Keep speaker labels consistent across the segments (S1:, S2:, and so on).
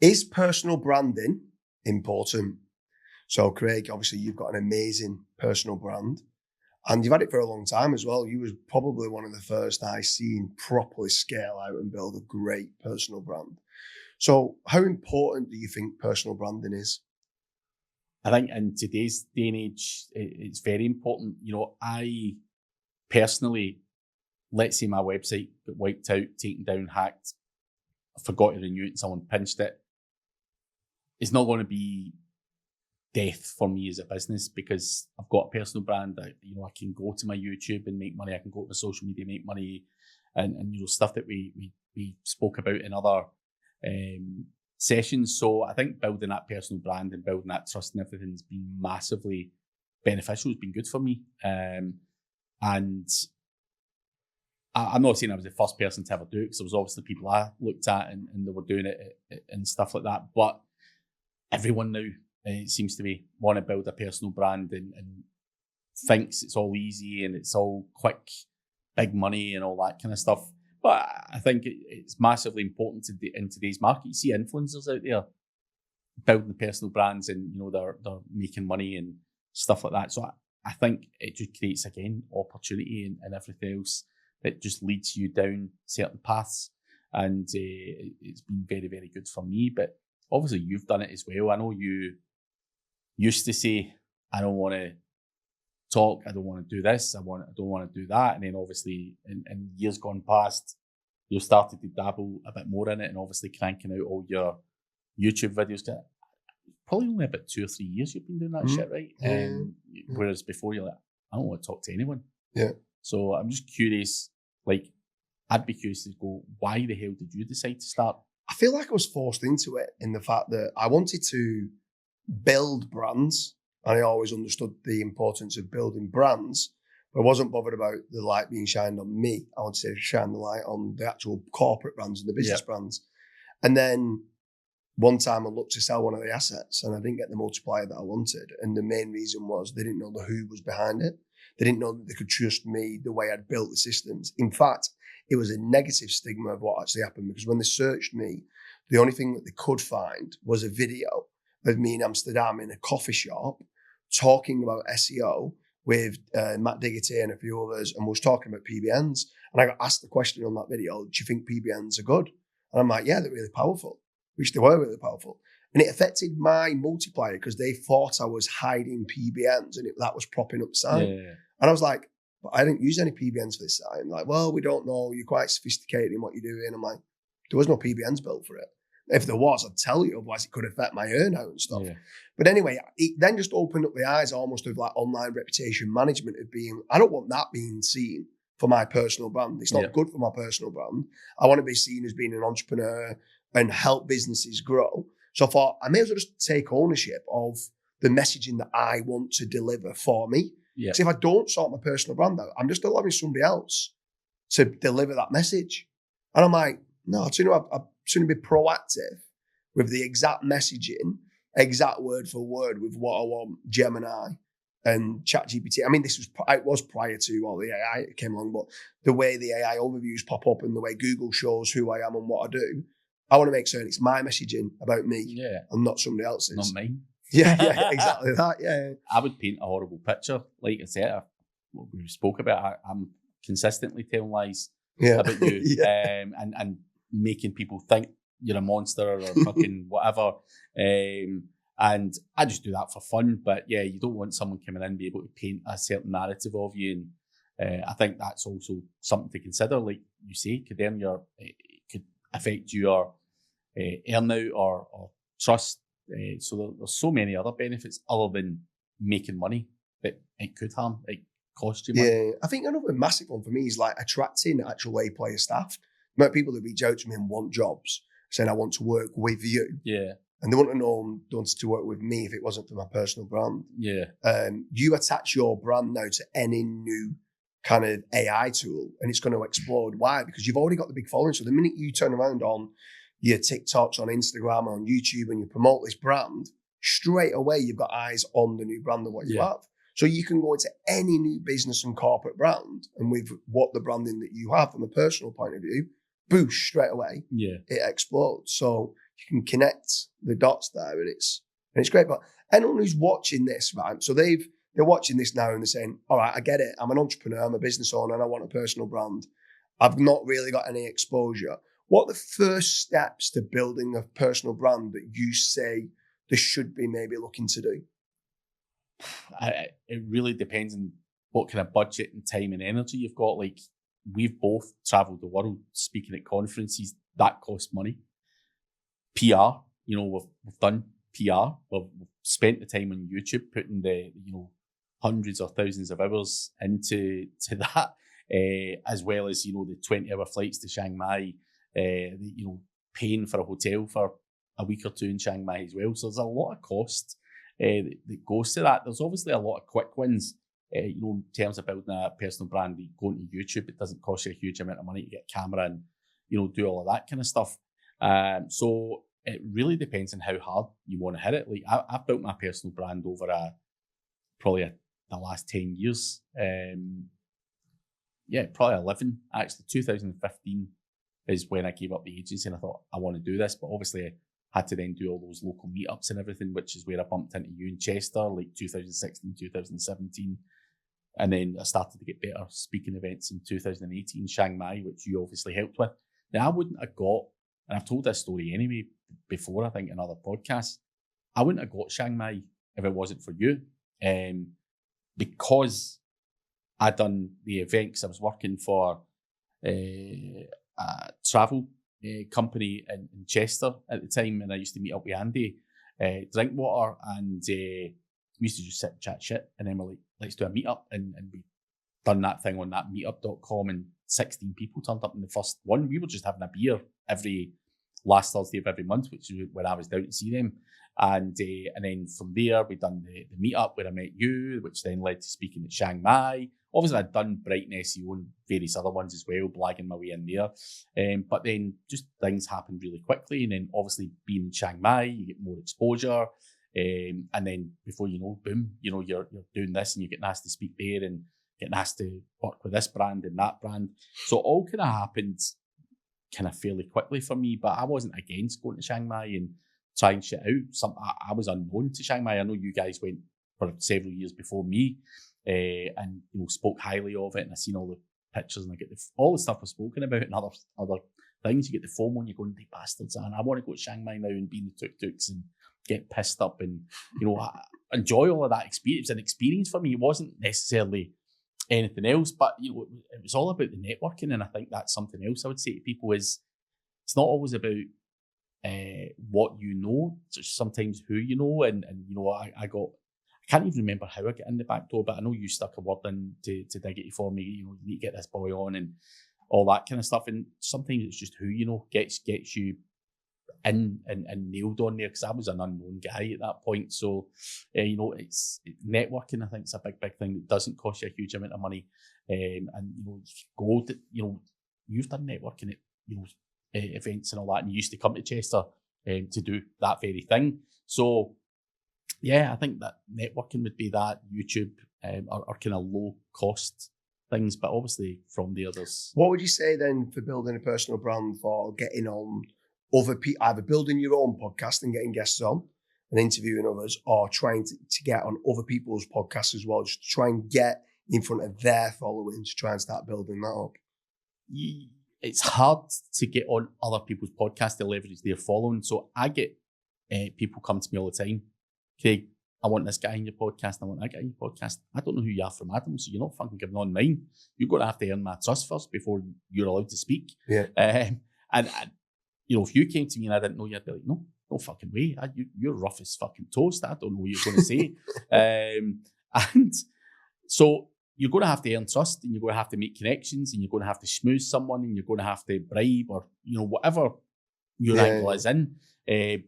S1: Is personal branding important? So, Craig, obviously you've got an amazing personal brand and you've had it for a long time as well. You was probably one of the first I seen properly scale out and build a great personal brand. So how important do you think personal branding is?
S2: I think in today's day and age, it's very important. I personally, let's say my website got wiped out, taken down, hacked, I forgot to renew it and someone pinched it. It's not going to be death for me as a business because I've got a personal brand that, I can go to my YouTube and make money. I can go to my social media, make money and stuff that we spoke about in other sessions. So I think building that personal brand and building that trust and everything has been massively beneficial. It's been good for me. And I'm not saying I was the first person to ever do it because there was obviously people I looked at and they were doing it and stuff like that. But everyone now it seems to be want to build a personal brand and thinks it's all easy and it's all quick, big money and all that kind of stuff. But I think it's massively important in today's market. You see influencers out there building personal brands and, they're making money and stuff like that. So I think it just creates, again, opportunity and everything else that just leads you down certain paths. And it's been very, very good for me. But obviously you've done it as well. I know you used to say, I don't want to talk, I don't want to do this, I don't want to do that. And then obviously in years gone past, you've started to dabble a bit more in it and obviously cranking out all your YouTube videos. Probably only about 2 or 3 years you've been doing that shit, right? Whereas before you're like, I don't want to talk to anyone.
S1: Yeah.
S2: So I'm just curious, I'd be curious to go, why the hell did you decide to start?
S1: I feel like I was forced into it in the fact that I wanted to build brands. And I always understood the importance of building brands, but I wasn't bothered about the light being shined on me. I wanted to shine the light on the actual corporate brands and the business brands. And then one time I looked to sell one of the assets and I didn't get the multiplier that I wanted. And the main reason was they didn't know the who was behind it. They didn't know that they could trust me the way I'd built the systems. In fact, it was a negative stigma of what actually happened because when they searched me, the only thing that they could find was a video of me in Amsterdam in a coffee shop talking about SEO with Matt Diggity and a few others, and was talking about PBNs. And I got asked the question on that video, do you think PBNs are good? And I'm like, yeah, they're really powerful, which they were really powerful. And it affected my multiplier because they thought I was hiding PBNs and that was propping up the site.
S2: Yeah.
S1: And I was like, but I didn't use any PBNs for this site. I'm like, well, we don't know. You're quite sophisticated in what you're doing. I'm like, there was no PBNs built for it. If there was, I'd tell you, otherwise it could affect my earnout and stuff. Yeah. But anyway, it then just opened up the eyes almost of online reputation management of being, I don't want that being seen for my personal brand. It's not good for my personal brand. I want to be seen as being an entrepreneur and help businesses grow. So I thought I may as well just take ownership of the messaging that I want to deliver for me. Because if I don't sort my personal brand out, I'm just allowing somebody else to deliver that message. And I'm like, no, I'm going to be proactive with the exact messaging, exact word for word with what I want Gemini and ChatGPT. I mean, it was prior to all the AI that came along, but the way the AI overviews pop up and the way Google shows who I am and what I do, I want to make certain it's my messaging about me and not somebody else's.
S2: Not mine.
S1: Yeah, exactly that. Yeah.
S2: I would paint a horrible picture. Like I said, what we spoke about, I'm consistently telling lies about you and making people think you're a monster or fucking whatever. And I just do that for fun. But yeah, you don't want someone coming in and be able to paint a certain narrative of you. And I think that's also something to consider. Like you say, it could affect your earnout or trust. So there's so many other benefits other than making money that it could harm. It cost you money.
S1: Yeah, I think another massive one for me is like attracting actual A-player staff. The amount of people that reach out to me and want jobs, saying I want to work with you.
S2: Yeah.
S1: And they wouldn't have known they wanted to work with me if it wasn't for my personal brand.
S2: Yeah.
S1: You attach your brand now to any new kind of AI tool and it's going to explode. Why? Because you've already got the big following. So the minute you turn around on your TikToks, on Instagram, on YouTube, and you promote this brand, straight away you've got eyes on the new brand and what you have. So you can go into any new business and corporate brand and with what the branding that you have from a personal point of view, boost straight away.
S2: Yeah.
S1: It explodes. So can connect the dots there, and it's great. But anyone who's watching this, right? So they're watching this now and they're saying, all right, I get it. I'm an entrepreneur, I'm a business owner, and I want a personal brand. I've not really got any exposure. What are the first steps to building a personal brand that you say they should be maybe looking to do?
S2: It really depends on what kind of budget and time and energy you've got. Like, we've both travelled the world speaking at conferences. That costs money. PR, we've done PR. We've spent the time on YouTube putting the, hundreds or thousands of hours into that, as well as, the 20-hour flights to Chiang Mai, paying for a hotel for a week or two in Chiang Mai as well. So there's a lot of cost that goes to that. There's obviously a lot of quick wins, in terms of building a personal brand. Going to YouTube, it doesn't cost you a huge amount of money to get a camera and, do all of that kind of stuff. So it really depends on how hard you want to hit it. Like, I've built my personal brand over probably the last 10 years. Probably 11, actually. 2015 is when I gave up the agency and I thought, I want to do this. But obviously I had to then do all those local meetups and everything, which is where I bumped into you in Chester, like 2016, 2017. And then I started to get better speaking events in 2018, Chiang Mai, which you obviously helped with. Now, I wouldn't have got, and I've told this story anyway before, I think, in other podcasts, I wouldn't have got Chiang Mai if it wasn't for you. Because I'd done the event, because I was working for a travel company in Chester at the time, and I used to meet up with Andy, drink water, and we used to just sit and chat shit, and then we're like, let's do a meetup, and we done that thing on that meetup.com, and 16 people turned up in the first one. We were just having a beer every last Thursday of every month, which is when I was down to see them. And then from there, we done the meetup where I met you, which then led to speaking at Chiang Mai. Obviously, I'd done Brighton SEO and various other ones as well, blagging my way in there. But then just things happened really quickly. And then obviously being in Chiang Mai, you get more exposure. And then before you know, boom, you're doing this and you're getting asked to speak there and getting asked to work with this brand and that brand. So it all kind of happened kind of fairly quickly for me, but I wasn't against going to Chiang Mai and trying shit out. I was unknown to Chiang Mai. I know you guys went for several years before me, and spoke highly of it. And I seen all the pictures, and I get all the stuff I've spoken about and other things. You get the FOMO, and you're going, "They bastards!" And I want to go to Chiang Mai now and be in the tuk-tuks and get pissed up, and I enjoy all of that experience. An experience for me. It wasn't necessarily anything else, but it was all about the networking. And I think that's something else I would say to people is it's not always about what you know, it's sometimes who you know. And I can't even remember how I got in the back door, but I know you stuck a word in to dig it for me. You need to get this boy on and all that kind of stuff. And sometimes it's just who you know gets you in and nailed on there, because I was an unknown guy at that point. So it's networking. I think it's a big thing that doesn't cost you a huge amount of money. And go to, you've done networking at events and all that, and you used to come to Chester to do that very thing. So yeah, I think that networking would be that. YouTube are kind of low cost things, but obviously from there there's.
S1: What would you say then for building a personal brand, for getting on other people, either building your own podcast and getting guests on and interviewing others, or trying to get on other people's podcasts as well, just to try and get in front of their following, to try and start building that up?
S2: It's hard to get on other people's podcasts to leverage their following. So I get people come to me all the time, Craig, I want this guy in your podcast, I want that guy in your podcast. I don't know who you are from Adam, so you're not fucking giving on mine. You're going to have to earn my trust first before you're allowed to speak.
S1: Yeah.
S2: And if you came to me and I didn't know you, I'd be like, no fucking way. You're rough as fucking toast. I don't know what you're going to say. And so you're going to have to earn trust, and you're going to have to make connections, and you're going to have to schmooze someone, and you're going to have to bribe, or whatever your angle is in. You're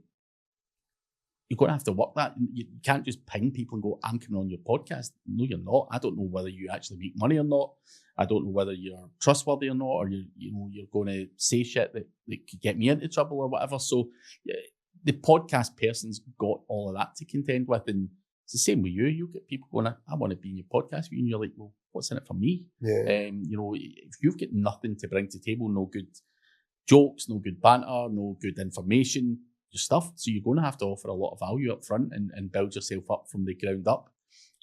S2: going to have to work that. You can't just ping people and go, I'm coming on your podcast. No, you're not. I don't know whether you actually make money or not. I don't know whether you're trustworthy or not, or you're going to say shit that could get me into trouble or whatever. So the podcast person's got all of that to contend with. And it's the same with you. You get people going, I want to be in your podcast with you, and you're like, well, what's in it for me?
S1: Yeah.
S2: If you've got nothing to bring to the table, no good jokes, no good banter, no good information, stuff. So you're going to have to offer a lot of value up front and build yourself up from the ground up.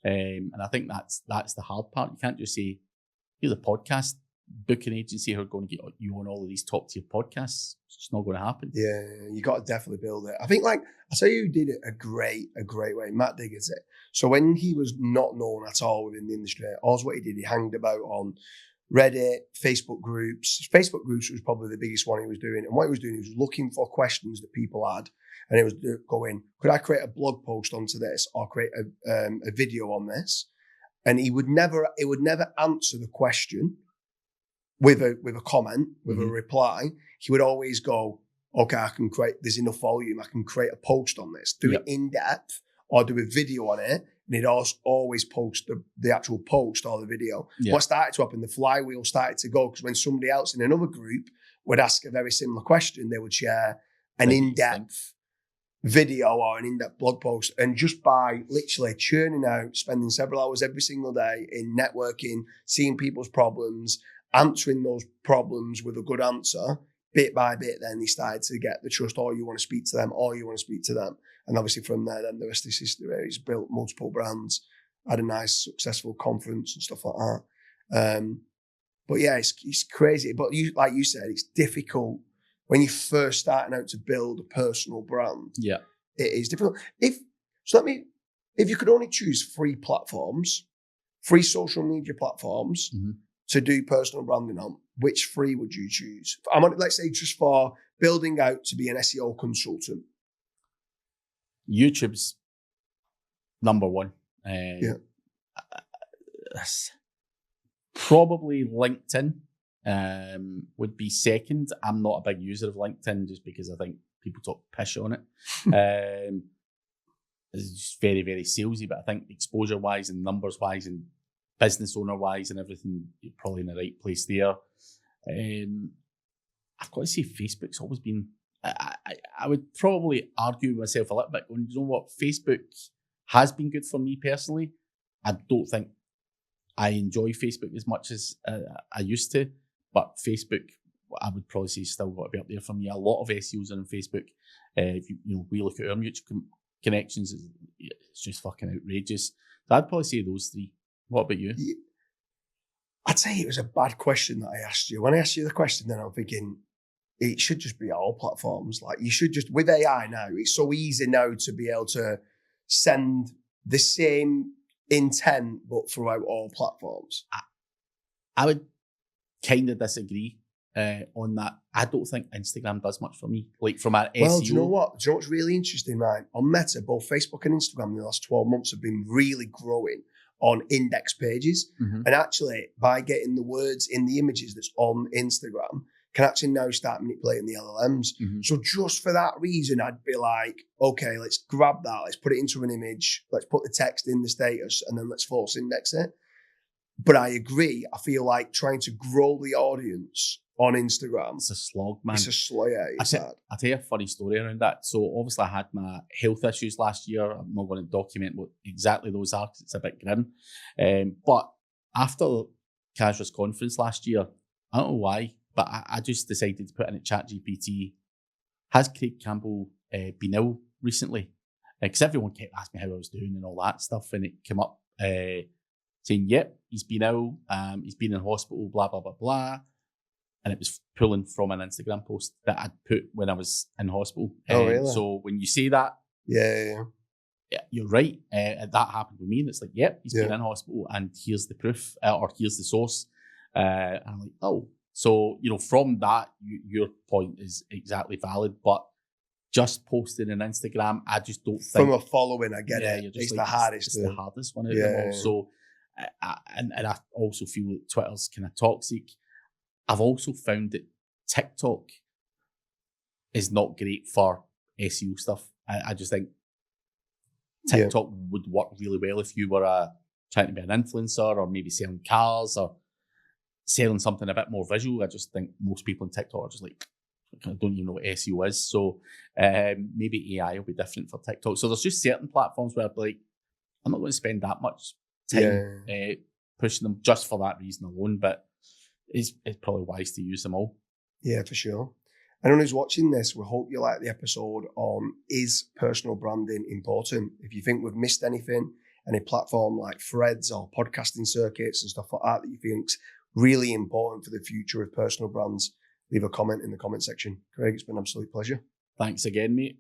S2: And I think that's the hard part. You can't just say, here's a podcast booking agency who are going to get you on all of these top tier podcasts. It's just not going to happen.
S1: Yeah, you got to definitely build it. I think, like, I tell you who did it a great way. Matt Diggers it. So when he was not known at all within the industry, all what he did, he hanged about on Reddit, Facebook groups. Facebook groups was probably the biggest one he was doing. And what he was doing, he was looking for questions that people had. And it was going, could I create a blog post onto this or create a video on this? And it would never answer the question with a comment, with a reply. He would always go, okay, there's enough volume. I can create a post on this, do it in depth or do a video on it. And he'd always post the actual post or the video. Yeah. What started to happen, the flywheel started to go, because when somebody else in another group would ask a very similar question, they would share an in-depth video or an in-depth blog post. And just by literally churning out, spending several hours every single day in networking, seeing people's problems, answering those problems with a good answer, bit by bit, then he started to get the trust, or you want to speak to them, or you want to speak to them. And obviously from there, then the rest is history. He's built multiple brands, had a nice, successful conference and stuff like that. But yeah, it's crazy. But like you said, it's difficult when you're first starting out to build a personal brand. Yeah, it is difficult. If you could only choose 3 platforms, 3 social media platforms to do personal branding on, which 3 would you choose? Let's say just for building out to be an SEO consultant.
S2: YouTube's number 1. Probably LinkedIn would be second. I'm not a big user of LinkedIn just because I think people talk pish on it. It's just very, very salesy, but I think exposure-wise and numbers-wise and business owner-wise and everything, you're probably in the right place there. I've got to say Facebook's always been... I would probably argue with myself a little bit going, you know what, Facebook has been good for me personally. I don't think I enjoy Facebook as much as I used to, but Facebook, I would probably say, still got to be up there for me. A lot of SEOs are on Facebook. If we look at our mutual connections, it's just fucking outrageous. So I'd probably say those 3. What about you?
S1: I'd say it was a bad question that I asked you. When I asked you the question, then I'm thinking, it should just be all platforms. Like, you should just, with AI now, it's so easy now to be able to send the same intent, but throughout all platforms.
S2: I would kind of disagree on that. I don't think Instagram does much for me. Like, from our SEO.
S1: Well, do you know what's really interesting, right? On Meta, both Facebook and Instagram in the last 12 months have been really growing on index pages. And actually, by getting the words in the images that's on Instagram, can actually now start manipulating the LLMs. So just for that reason, I'd be like, okay, let's grab that, let's put it into an image, let's put the text in the status, and then let's false index it. But I agree, I feel like trying to grow the audience on Instagram,
S2: it's a slog, man.
S1: It's a slog, yeah, it's sad.
S2: I'll tell you a funny story around that. So obviously I had my health issues last year. I'm not going to document what exactly those are because it's a bit grim. But after Casra's conference last year, I don't know why, but I just decided to put in a ChatGPT, has Craig Campbell been ill recently? Because everyone kept asking me how I was doing and all that stuff, and it came up saying, yep, he's been ill, he's been in hospital, blah, blah, blah, blah. And it was pulling from an Instagram post that I'd put when I was in hospital.
S1: Oh, really?
S2: So when you say that, yeah, you're right. That happened with me, and it's like, yep, he's been in hospital, and here's the proof, or here's the source. And I'm like, oh. So, from that, your point is exactly valid, but just posting on Instagram, I just don't think...
S1: From a following, I get it. It's like, the hardest.
S2: It's the hardest one out of them all. So, and I also feel that Twitter's kind of toxic. I've also found that TikTok is not great for SEO stuff. I just think TikTok would work really well if you were trying to be an influencer, or maybe selling cars, or selling something a bit more visual. I just think most people on TikTok are just like, I don't even know what SEO is. So maybe AI will be different for TikTok. So there's just certain platforms where I'd be like, I'm not going to spend that much time pushing them just for that reason alone, but it's probably wise to use them all.
S1: Yeah, for sure. Anyone who's watching this, we hope you like the episode on is personal branding important? If you think we've missed anything, any platform like Threads or podcasting circuits and stuff like that you think's really important for the future of personal brands, leave a comment in the comment section. Craig, it's been an absolute pleasure.
S2: Thanks again, mate.